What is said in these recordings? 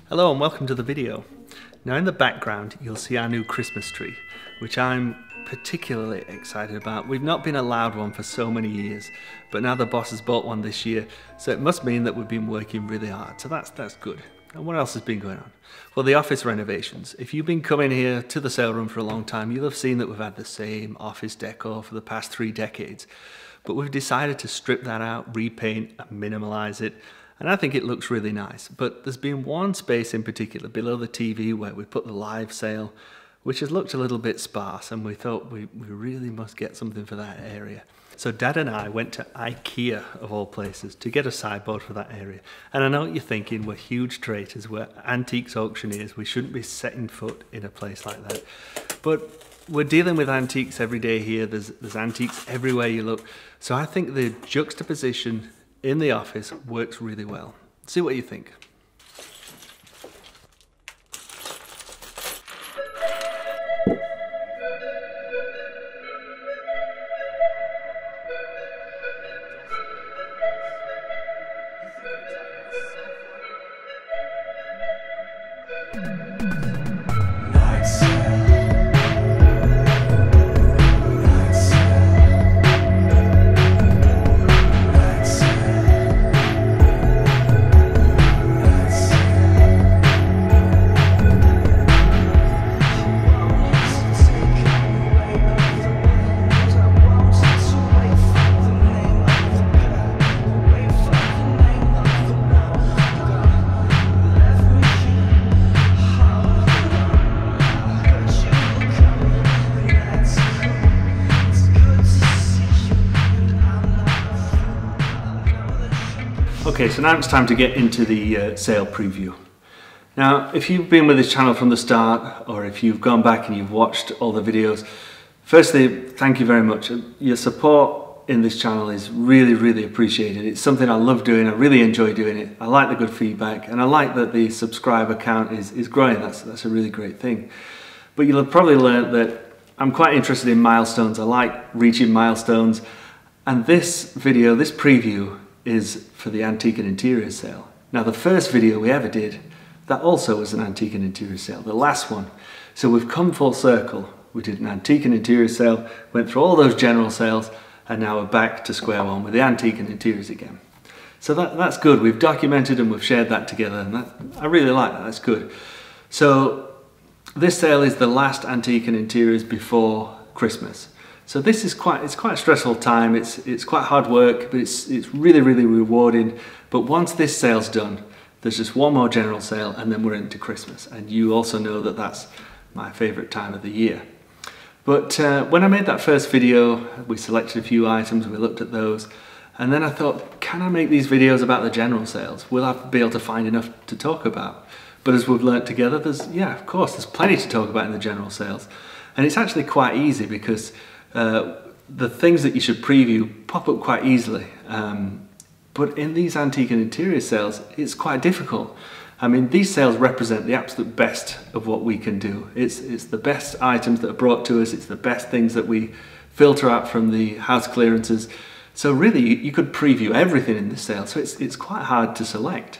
Hello and welcome to the video. Now in the background you'll see our new Christmas tree, which I'm particularly excited about. We've not been allowed one for so many years, but now the boss has bought one this year, so it must mean that we've been working really hard, so that's good. And what else has been going on? Well, the office renovations. If you've been coming here to the sale room for a long time, you'll have seen that we've had the same office decor for the past 3 decades, but we've decided to strip that out, repaint and minimalize it. And I think it looks really nice, but there's been one space in particular below the TV where we put the live sale, which has looked a little bit sparse, and we thought we really must get something for that area. So Dad and I went to Ikea, of all places, to get a sideboard for that area. And I know what you're thinking, we're huge traders, we're antiques auctioneers, we shouldn't be setting foot in a place like that. But we're dealing with antiques every day here, there's antiques everywhere you look. So I think the juxtaposition in the office works really well. See what you think. Okay, so now it's time to get into the sale preview. Now, if you've been with this channel from the start, or if you've gone back and you've watched all the videos, firstly, thank you very much. Your support in this channel is really appreciated. It's something I love doing, I really enjoy doing it. I like the good feedback, and I like that the subscriber count is growing. That's a really great thing. But you'll have probably learned that I'm quite interested in milestones. I like reaching milestones, and this video, this preview, is for the antique and interior sale. Now the first video we ever did, that also was an antique and interior sale, the last one. So we've come full circle. We did an antique and interior sale, went through all those general sales, and now we're back to square one with the antique and interiors again. So that's good. We've documented and we've shared that together, and I really like that, that's good. So this sale is the last antique and interiors before Christmas. So this is quite a stressful time, it's quite hard work, but it's really rewarding. But once this sale's done, there's just one more general sale and then we're into Christmas. And you also know that that's my favourite time of the year. But when I made that first video, we selected a few items, we looked at those, and then I thought, can I make these videos about the general sales? Will I be able to find enough to talk about? But as we've learnt together, of course, there's plenty to talk about in the general sales. And it's actually quite easy because the things that you should preview pop up quite easily, but in these antique and interior sales it's quite difficult. I mean, these sales represent the absolute best of what we can do. It's the best items that are brought to us, it's the best things that we filter out from the house clearances. So really you could preview everything in this sale, so it's quite hard to select.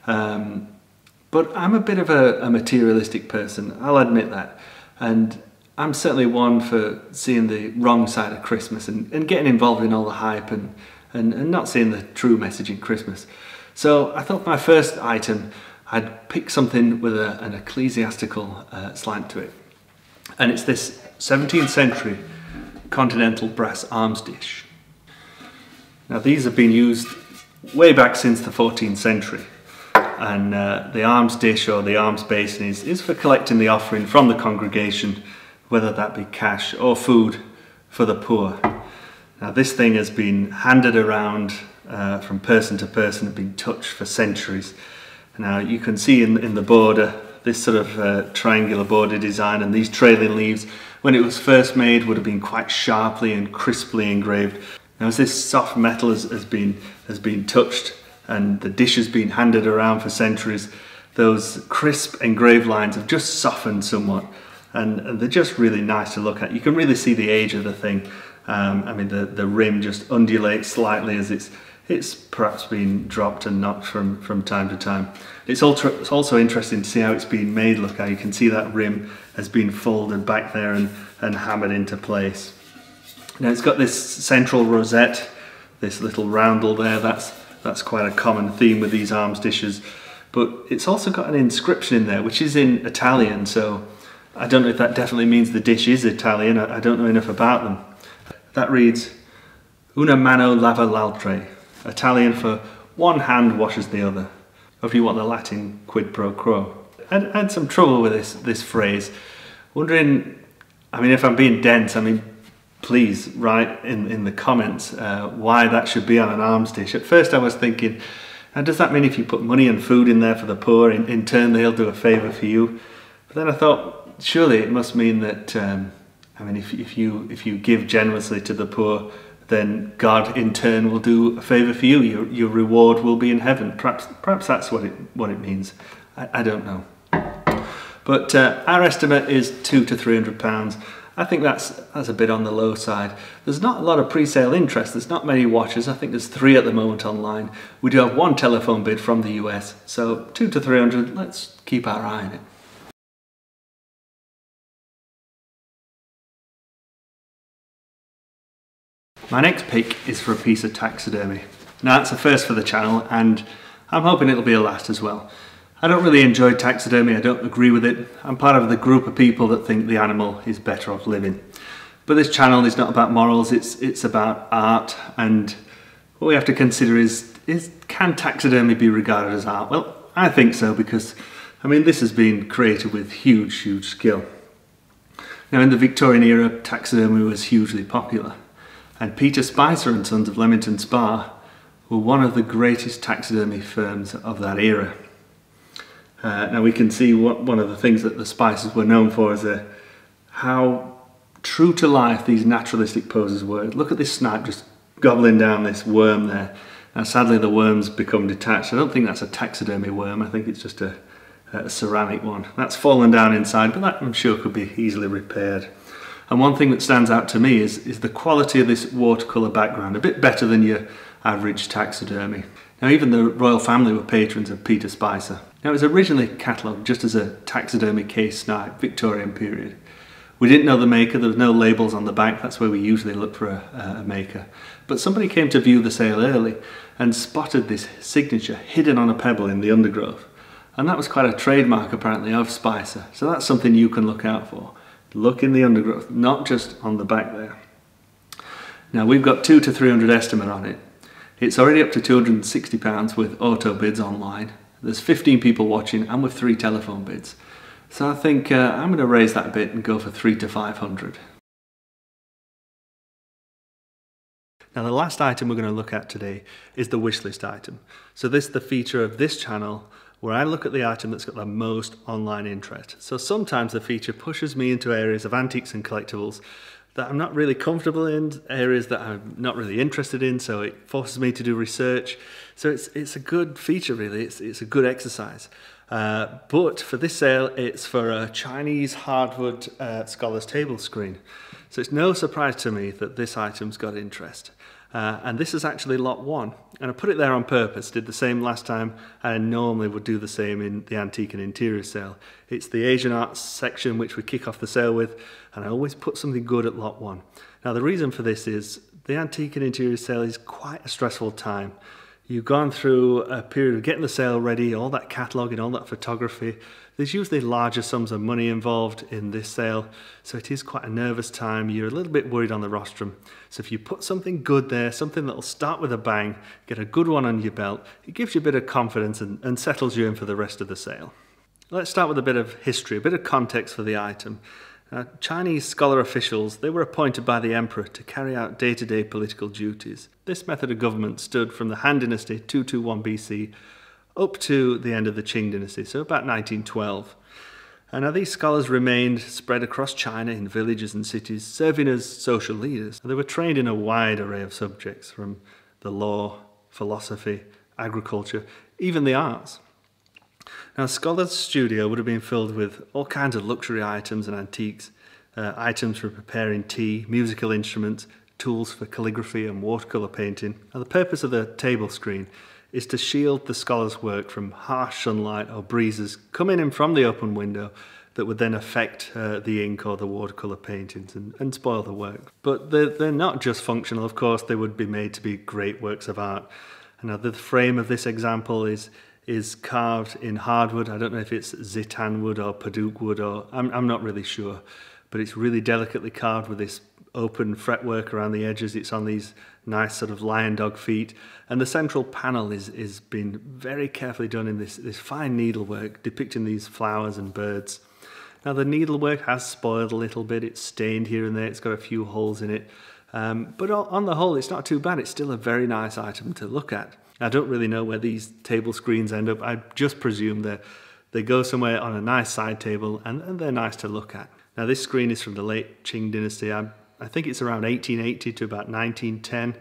But I'm a bit of a materialistic person, I'll admit that, and I'm certainly one for seeing the wrong side of Christmas and getting involved in all the hype and not seeing the true message in Christmas. So I thought my first item, I'd pick something with an ecclesiastical slant to it. And it's this 17th century continental brass alms dish. Now these have been used way back since the 14th century. And the alms dish or the alms basin is for collecting the offering from the congregation, whether that be cash or food for the poor. Now this thing has been handed around from person to person, been touched for centuries. Now you can see in the border, this sort of triangular border design and these trailing leaves, when it was first made, would have been quite sharply and crisply engraved. Now as this soft metal has been touched and the dish has been handed around for centuries, those crisp engraved lines have just softened somewhat. And they're just really nice to look at. You can really see the age of the thing. I mean, the rim just undulates slightly as It's perhaps been dropped and knocked from time to time. It's also interesting to see how it's been made. Look how you can see that rim has been folded back there and hammered into place. Now it's got this central rosette, this little roundel there. That's quite a common theme with these alms dishes. But it's also got an inscription in there, which is in Italian. So I don't know if that definitely means the dish is Italian. I don't know enough about them. That reads, "Una mano lava l'altra," Italian for one hand washes the other. Or if you want the Latin, quid pro quo. I had some trouble with this phrase. Wondering, I mean, if I'm being dense, I mean, please write in the comments why that should be on an alms dish. At first I was thinking, now does that mean if you put money and food in there for the poor, in turn they'll do a favour for you? But then I thought, surely it must mean that, I mean, if you give generously to the poor, then God in turn will do a favour for you. Your reward will be in heaven. Perhaps that's what it means. I don't know. But our estimate is £200 to £300. I think that's a bit on the low side. There's not a lot of pre-sale interest. There's not many watchers. I think there's 3 at the moment online. We do have 1 telephone bid from the US. So 200 to 300. Let's keep our eye on it. My next pick is for a piece of taxidermy. Now that's a first for the channel, and I'm hoping it'll be a last as well. I don't really enjoy taxidermy, I don't agree with it. I'm part of the group of people that think the animal is better off living. But this channel is not about morals, it's about art, and what we have to consider is can taxidermy be regarded as art? Well, I think so, because I mean this has been created with huge skill. Now in the Victorian era, taxidermy was hugely popular. And Peter Spicer and Sons of Leamington Spa were one of the greatest taxidermy firms of that era. Now we can see one of the things that the Spicers were known for is how true to life these naturalistic poses were. Look at this snipe just gobbling down this worm there. Now sadly the worm's become detached. I don't think that's a taxidermy worm, I think it's just a ceramic one. That's fallen down inside, but that I'm sure could be easily repaired. And one thing that stands out to me is the quality of this watercolour background, a bit better than your average taxidermy. Now even the royal family were patrons of Peter Spicer. Now it was originally catalogued just as a taxidermy case snipe, Victorian period. We didn't know the maker, there was no labels on the back, that's where we usually look for a maker. But somebody came to view the sale early and spotted this signature hidden on a pebble in the undergrowth. And that was quite a trademark apparently of Spicer, so that's something you can look out for. Look in the undergrowth, not just on the back there. Now we've got 200 to 300 estimate on it. It's already up to £260 with auto bids online. There's 15 people watching and with 3 telephone bids. So I think I'm going to raise that a bit and go for 300 to 500. Now the last item we're going to look at today is the wishlist item. So this is the feature of this channel where I look at the item that's got the most online interest. So sometimes the feature pushes me into areas of antiques and collectibles that I'm not really comfortable in, areas that I'm not really interested in, so it forces me to do research. So it's a good feature really, it's a good exercise. But for this sale, it's for a Chinese hardwood Scholars table screen. So it's no surprise to me that this item's got interest. And this is actually lot 1. And I put it there on purpose, did the same last time, and I normally would do the same in the antique and interior sale. It's the Asian arts section which we kick off the sale with, and I always put something good at lot 1. Now the reason for this is the antique and interior sale is quite a stressful time. You've gone through a period of getting the sale ready, all that cataloguing, all that photography. There's usually larger sums of money involved in this sale, so it is quite a nervous time. You're a little bit worried on the rostrum. So if you put something good there, something that'll start with a bang, get a good one on your belt, it gives you a bit of confidence and settles you in for the rest of the sale. Let's start with a bit of history, a bit of context for the item. Chinese scholar officials, they were appointed by the emperor to carry out day-to-day political duties. This method of government stood from the Han Dynasty 221 BC up to the end of the Qing Dynasty, so about 1912. And now these scholars remained spread across China in villages and cities, serving as social leaders. They were trained in a wide array of subjects, from the law, philosophy, agriculture, even the arts. Now, Scholars' studio would have been filled with all kinds of luxury items and antiques, items for preparing tea, musical instruments, tools for calligraphy and watercolour painting. Now, the purpose of the table screen is to shield the scholar's work from harsh sunlight or breezes coming in from the open window that would then affect the ink or the watercolour paintings and spoil the work. But they're not just functional, of course. They would be made to be great works of art. And now the frame of this example is carved in hardwood. I don't know if it's Zitan wood or Paduk wood, or I'm not really sure, but it's really delicately carved with this open fretwork around the edges. It's on these nice sort of lion dog feet, and the central panel is been very carefully done in this fine needlework depicting these flowers and birds. Now, the needlework has spoiled a little bit. It's stained here and there. It's got a few holes in it. But on the whole, it's not too bad. It's still a very nice item to look at. I don't really know where these table screens end up. I just presume they go somewhere on a nice side table and they're nice to look at. Now, this screen is from the late Qing Dynasty. I think it's around 1880 to about 1910.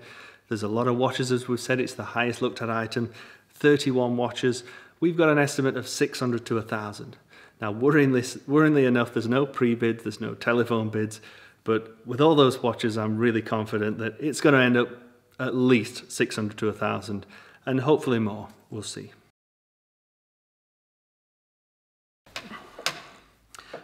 There's a lot of watches, as we've said. It's the highest looked at item. 31 watches. We've got an estimate of 600 to 1,000. Now, worryingly enough, there's no pre-bids, there's no telephone bids, but with all those watches, I'm really confident that it's going to end up at least 600 to 1,000, and hopefully more. We'll see.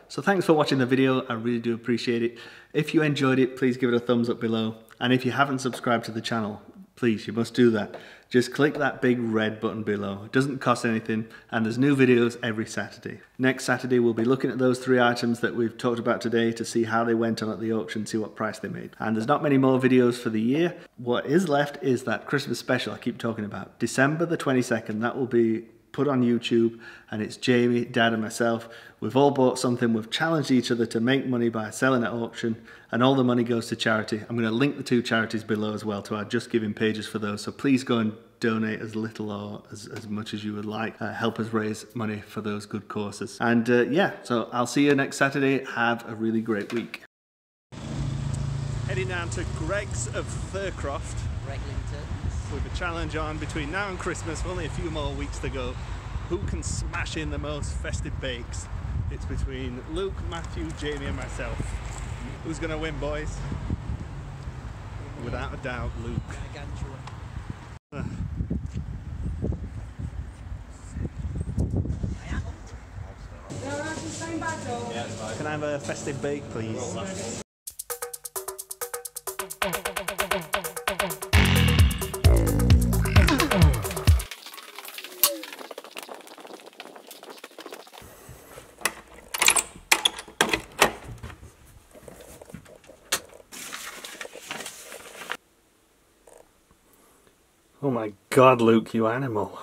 So thanks for watching the video. I really do appreciate it. If you enjoyed it, please give it a thumbs up below. And if you haven't subscribed to the channel, please, you must do that. Just click that big red button below. It doesn't cost anything, and there's new videos every Saturday. Next Saturday, we'll be looking at those 3 items that we've talked about today to see how they went on at the auction, see what price they made. And there's not many more videos for the year. What is left is that Christmas special I keep talking about. December the 22nd, that will be put on YouTube, and it's Jamie, Dad and myself. We've all bought something. We've challenged each other to make money by selling at auction, and all the money goes to charity. I'm going to link the 2 charities below as well to our Just Giving pages for those, so please go and donate as little or as much as you would like. Help us raise money for those good causes. And yeah, so I'll see you next Saturday. Have a really great week. Heading down to Greg's of Thurcroft with a challenge on between now and Christmas. Only a few more weeks to go. Who can smash in the most festive bakes? It's between Luke, Matthew, Jamie and myself. Who's going to win, boys? Without a doubt, Luke. Can I have a festive bake, please? Oh my God, Luke, you animal.